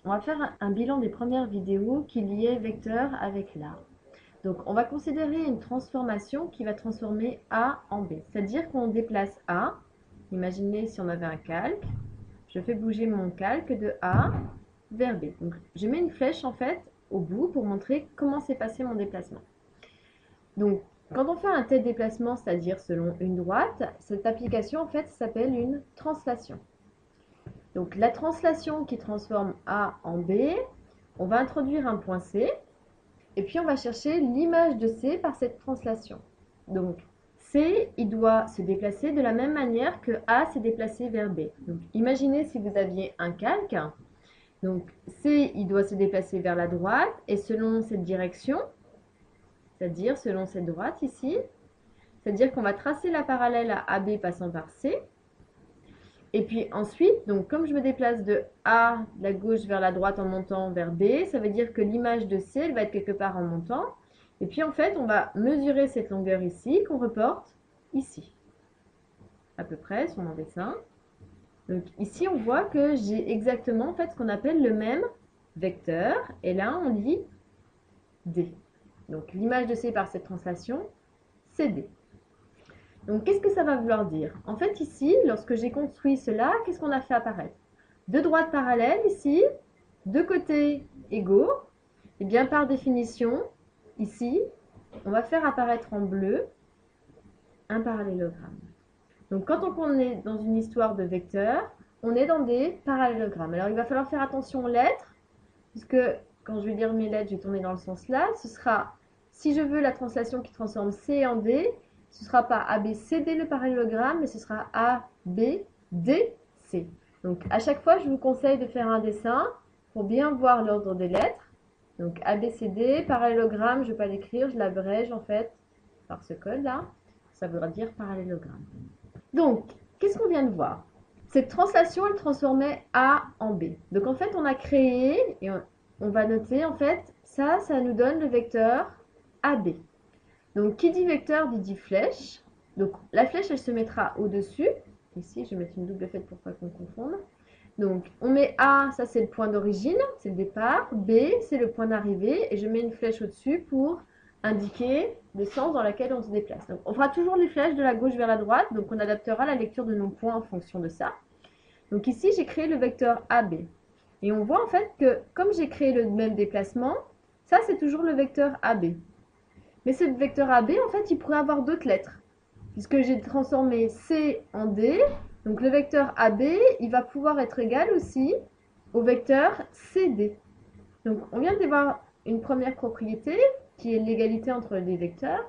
On va faire un bilan des premières vidéos qui liaient vecteur avec l'art. Donc, on va considérer une transformation qui va transformer A en B. C'est-à-dire qu'on déplace A. Imaginez si on avait un calque. Je fais bouger mon calque de A vers B. Donc, je mets une flèche en fait au bout pour montrer comment s'est passé mon déplacement. Donc, quand on fait un tel déplacement, c'est-à-dire selon une droite, cette application en fait s'appelle une translation. Donc la translation qui transforme A en B, on va introduire un point C, et puis on va chercher l'image de C par cette translation. Donc C, il doit se déplacer de la même manière que A s'est déplacé vers B. Donc imaginez si vous aviez un calque. Donc C, il doit se déplacer vers la droite, et selon cette direction, c'est-à-dire selon cette droite ici, c'est-à-dire qu'on va tracer la parallèle à AB passant par C. Et puis ensuite, donc comme je me déplace de A, de la gauche vers la droite en montant vers B, ça veut dire que l'image de C, elle va être quelque part en montant. Et puis en fait, on va mesurer cette longueur ici, qu'on reporte ici, à peu près sur mon dessin. Donc ici, on voit que j'ai exactement en fait ce qu'on appelle le même vecteur. Et là, on dit D. Donc l'image de C par cette translation, c'est D. Donc, qu'est-ce que ça va vouloir dire? En fait, ici, lorsque j'ai construit cela, qu'est-ce qu'on a fait apparaître? Deux droites parallèles ici, deux côtés égaux. Et bien, par définition, ici, on va faire apparaître en bleu un parallélogramme. Donc, quand on est dans une histoire de vecteurs, on est dans des parallélogrammes. Alors, il va falloir faire attention aux lettres, puisque quand je vais dire mes lettres, je vais tourner dans le sens là. Ce sera, si je veux la translation qui transforme C en D, ce ne sera pas ABCD le parallélogramme, mais ce sera ABDC. Donc à chaque fois, je vous conseille de faire un dessin pour bien voir l'ordre des lettres. Donc ABCD, parallélogramme, je ne vais pas l'écrire, je l'abrège en fait par ce code là. Ça voudra dire parallélogramme. Donc, qu'est-ce qu'on vient de voir? Cette translation, elle transformait A en B. Donc en fait, on a créé, et on va noter en fait, ça nous donne le vecteur AB. Donc, qui dit vecteur dit flèche. Donc, la flèche, elle se mettra au-dessus. Ici, je vais mettre une double flèche pour pas qu'on confonde. Donc, on met A, ça c'est le point d'origine, c'est le départ. B, c'est le point d'arrivée. Et je mets une flèche au-dessus pour indiquer le sens dans lequel on se déplace. Donc, on fera toujours les flèches de la gauche vers la droite. Donc, on adaptera la lecture de nos points en fonction de ça. Donc, ici, j'ai créé le vecteur AB. Et on voit en fait que, comme j'ai créé le même déplacement, ça c'est toujours le vecteur AB. Mais ce vecteur AB, en fait, il pourrait avoir d'autres lettres. Puisque j'ai transformé C en D, donc le vecteur AB, il va pouvoir être égal aussi au vecteur CD. Donc on vient de voir une première propriété, qui est l'égalité entre les vecteurs.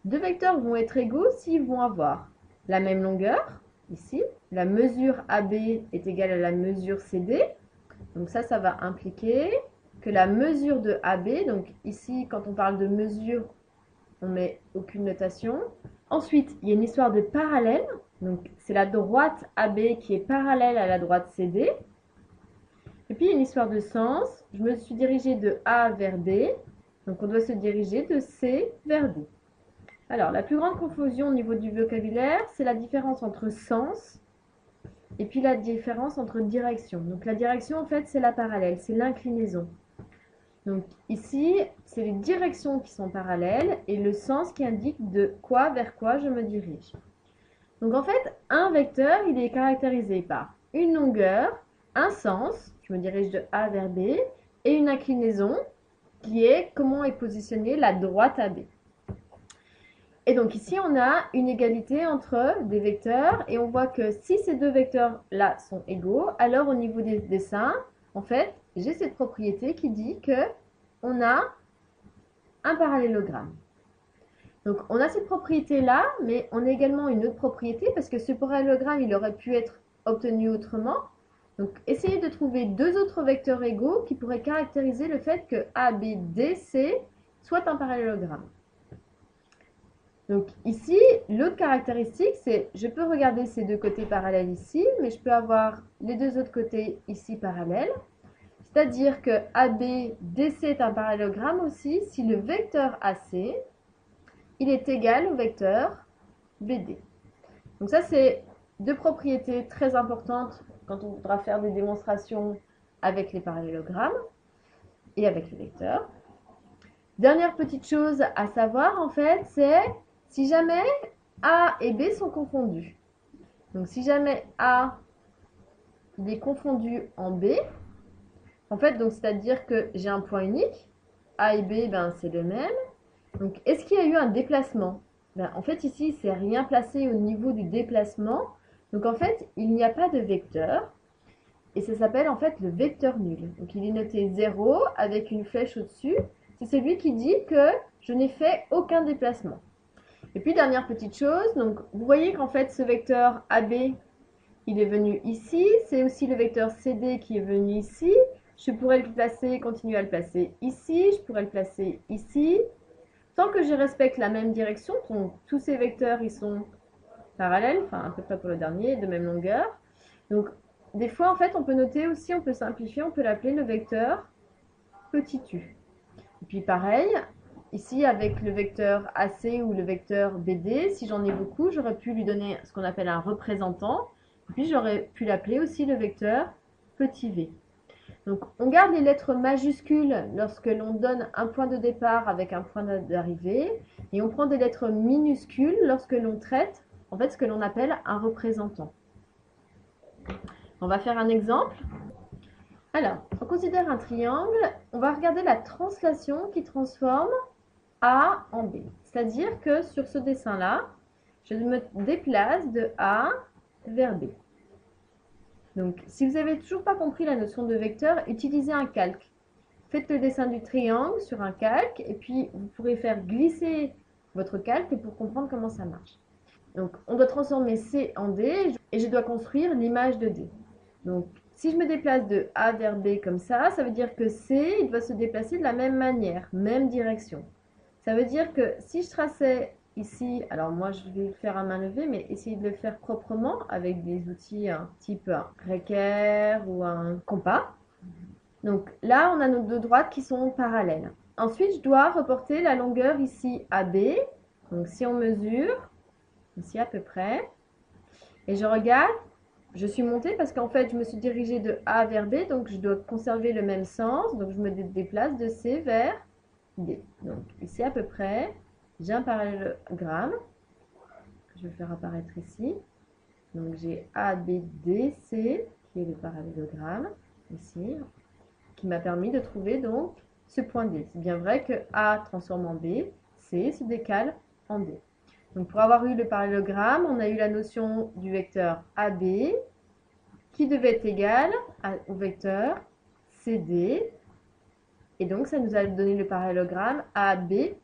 Deux vecteurs vont être égaux s'ils vont avoir la même longueur, ici. La mesure AB est égale à la mesure CD. Donc ça va impliquer que la mesure de AB, donc ici, quand on parle de mesure, on met aucune notation. Ensuite, il y a une histoire de parallèle. Donc, c'est la droite AB qui est parallèle à la droite CD. Et puis, il y a une histoire de sens. Je me suis dirigée de A vers D. Donc, on doit se diriger de C vers D. Alors, la plus grande confusion au niveau du vocabulaire, c'est la différence entre sens et puis la différence entre direction. Donc, la direction, en fait, c'est la parallèle, c'est l'inclinaison. Donc ici, c'est les directions qui sont parallèles et le sens qui indique de quoi vers quoi je me dirige. Donc en fait, un vecteur, il est caractérisé par une longueur, un sens, je me dirige de A vers B, et une inclinaison qui est comment est positionnée la droite AB. Et donc ici, on a une égalité entre des vecteurs et on voit que si ces deux vecteurs-là sont égaux, alors au niveau des dessins, en fait, j'ai cette propriété qui dit que on a un parallélogramme. Donc on a cette propriété-là, mais on a également une autre propriété parce que ce parallélogramme, il aurait pu être obtenu autrement. Donc essayez de trouver deux autres vecteurs égaux qui pourraient caractériser le fait que ABDC soit un parallélogramme. Donc ici, l'autre caractéristique, c'est je peux regarder ces deux côtés parallèles ici, mais je peux avoir les deux autres côtés ici parallèles. C'est-à-dire que ABDC est un parallélogramme aussi si le vecteur AC, il est égal au vecteur BD. Donc ça, c'est deux propriétés très importantes quand on voudra faire des démonstrations avec les parallélogrammes et avec le vecteur. Dernière petite chose à savoir en fait, c'est si jamais A et B sont confondus. Donc si jamais A il est confondu en B, en fait, donc c'est-à-dire que j'ai un point unique, A et B, ben, c'est le même. Donc est-ce qu'il y a eu un déplacement? Ben, en fait, ici, il ne s'est rien placé au niveau du déplacement. Donc en fait, il n'y a pas de vecteur. Et ça s'appelle en fait le vecteur nul. Donc il est noté 0 avec une flèche au-dessus. C'est celui qui dit que je n'ai fait aucun déplacement. Et puis dernière petite chose, donc vous voyez qu'en fait ce vecteur AB, il est venu ici. C'est aussi le vecteur CD qui est venu ici. Je pourrais le placer, continuer à le placer ici. Je pourrais le placer ici. Tant que je respecte la même direction, donc tous ces vecteurs ils sont parallèles, enfin à peu près pour le dernier, de même longueur. Donc des fois en fait on peut noter aussi, on peut simplifier, on peut l'appeler le vecteur petit u. Et puis pareil, ici avec le vecteur AC ou le vecteur BD, si j'en ai beaucoup, j'aurais pu lui donner ce qu'on appelle un représentant. Et puis j'aurais pu l'appeler aussi le vecteur petit v. Donc on garde les lettres majuscules lorsque l'on donne un point de départ avec un point d'arrivée. Et on prend des lettres minuscules lorsque l'on traite en fait ce que l'on appelle un représentant. On va faire un exemple. Alors, on considère un triangle. On va regarder la translation qui transforme A en B. C'est-à-dire que sur ce dessin-là, je me déplace de A vers B. Donc, si vous n'avez toujours pas compris la notion de vecteur, utilisez un calque. Faites le dessin du triangle sur un calque et puis vous pourrez faire glisser votre calque pour comprendre comment ça marche. Donc, on doit transformer C en D et je dois construire l'image de D. Donc, si je me déplace de A vers B comme ça veut dire que C, il doit se déplacer de la même manière, même direction. Ça veut dire que si je traçais ici, alors moi je vais le faire à main levée, mais essayez de le faire proprement avec des outils type un réquer ou un compas. Donc là, on a nos deux droites qui sont parallèles. Ensuite, je dois reporter la longueur ici AB. Donc si on mesure, ici à peu près, et je regarde, je suis montée parce qu'en fait, je me suis dirigée de A vers B, donc je dois conserver le même sens. Donc je me déplace de C vers D. Donc ici à peu près, j'ai un parallélogramme que je vais faire apparaître ici. Donc j'ai ABDC qui est le parallélogramme ici, qui m'a permis de trouver donc ce point D. C'est bien vrai que A transforme en B, C se décale en D. Donc pour avoir eu le parallélogramme, on a eu la notion du vecteur AB qui devait être égal au vecteur CD. Et donc ça nous a donné le parallélogramme ABDC.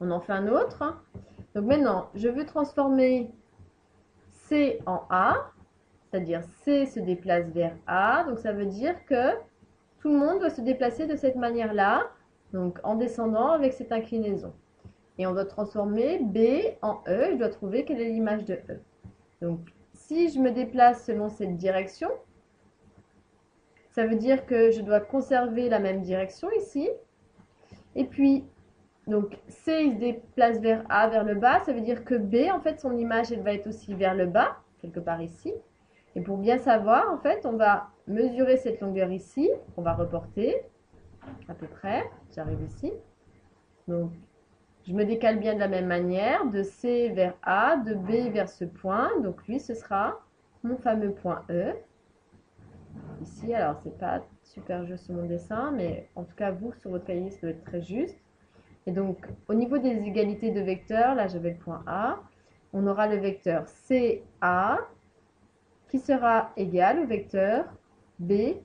On en fait un autre. Donc maintenant, je veux transformer C en A, c'est-à-dire C se déplace vers A. Donc ça veut dire que tout le monde doit se déplacer de cette manière-là, donc en descendant avec cette inclinaison. Et on doit transformer B en E. Je dois trouver quelle est l'image de E. Donc si je me déplace selon cette direction, ça veut dire que je dois conserver la même direction ici. Et puis, donc C il se déplace vers A, vers le bas. Ça veut dire que B, en fait, son image, elle va être aussi vers le bas, quelque part ici. Et pour bien savoir, en fait, on va mesurer cette longueur ici. On va reporter à peu près. J'arrive ici. Donc, je me décale bien de la même manière, de C vers A, de B vers ce point. Donc, lui, ce sera mon fameux point E. Ici, alors, c'est pas super juste sur mon dessin, mais en tout cas, vous, sur votre cahier, ça doit être très juste. Et donc, au niveau des égalités de vecteurs, là, j'avais le point A. On aura le vecteur CA qui sera égal au vecteur BE.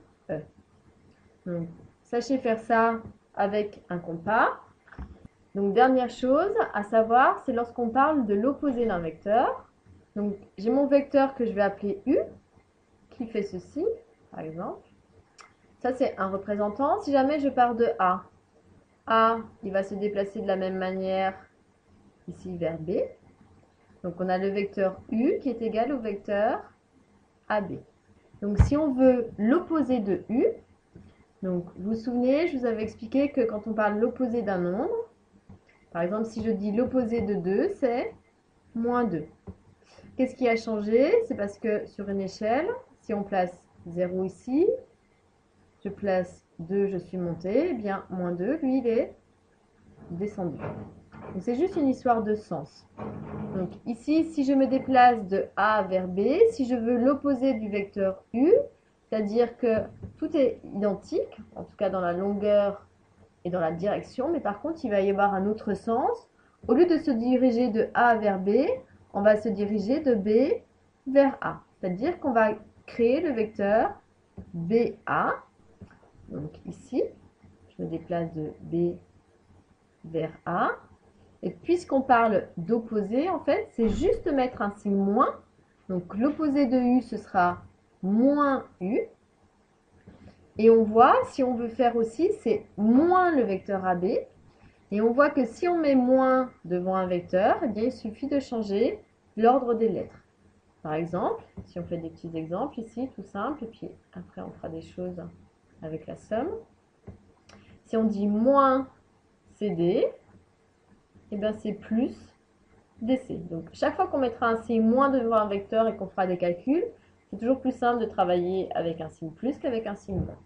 Donc, sachez faire ça avec un compas. Donc, dernière chose à savoir, c'est lorsqu'on parle de l'opposé d'un vecteur. Donc, j'ai mon vecteur que je vais appeler U, qui fait ceci, par exemple. Ça, c'est un représentant. Si jamais je pars de A, il va se déplacer de la même manière ici vers B. Donc, on a le vecteur U qui est égal au vecteur AB. Donc, si on veut l'opposé de U, donc vous vous souvenez, je vous avais expliqué que quand on parle de l'opposé d'un nombre, par exemple, si je dis l'opposé de 2, c'est moins 2. Qu'est-ce qui a changé? C'est parce que sur une échelle, si on place 0 ici, je place 2, je suis monté, eh bien moins 2, lui il est descendu. Donc c'est juste une histoire de sens. Donc ici, si je me déplace de A vers B, si je veux l'opposé du vecteur U, c'est-à-dire que tout est identique, en tout cas dans la longueur et dans la direction, mais par contre il va y avoir un autre sens. Au lieu de se diriger de A vers B, on va se diriger de B vers A. C'est-à-dire qu'on va créer le vecteur BA. Donc ici, je me déplace de B vers A. Et puisqu'on parle d'opposé, en fait, c'est juste mettre un signe moins. Donc l'opposé de U, ce sera moins U. Et on voit, si on veut faire aussi, c'est moins le vecteur AB. Et on voit que si on met moins devant un vecteur, eh bien, il suffit de changer l'ordre des lettres. Par exemple, si on fait des petits exemples ici, tout simple, et puis après on fera des choses avec la somme. Si on dit moins CD, eh bien c'est plus DC. Donc chaque fois qu'on mettra un signe moins devant un vecteur et qu'on fera des calculs, c'est toujours plus simple de travailler avec un signe plus qu'avec un signe moins.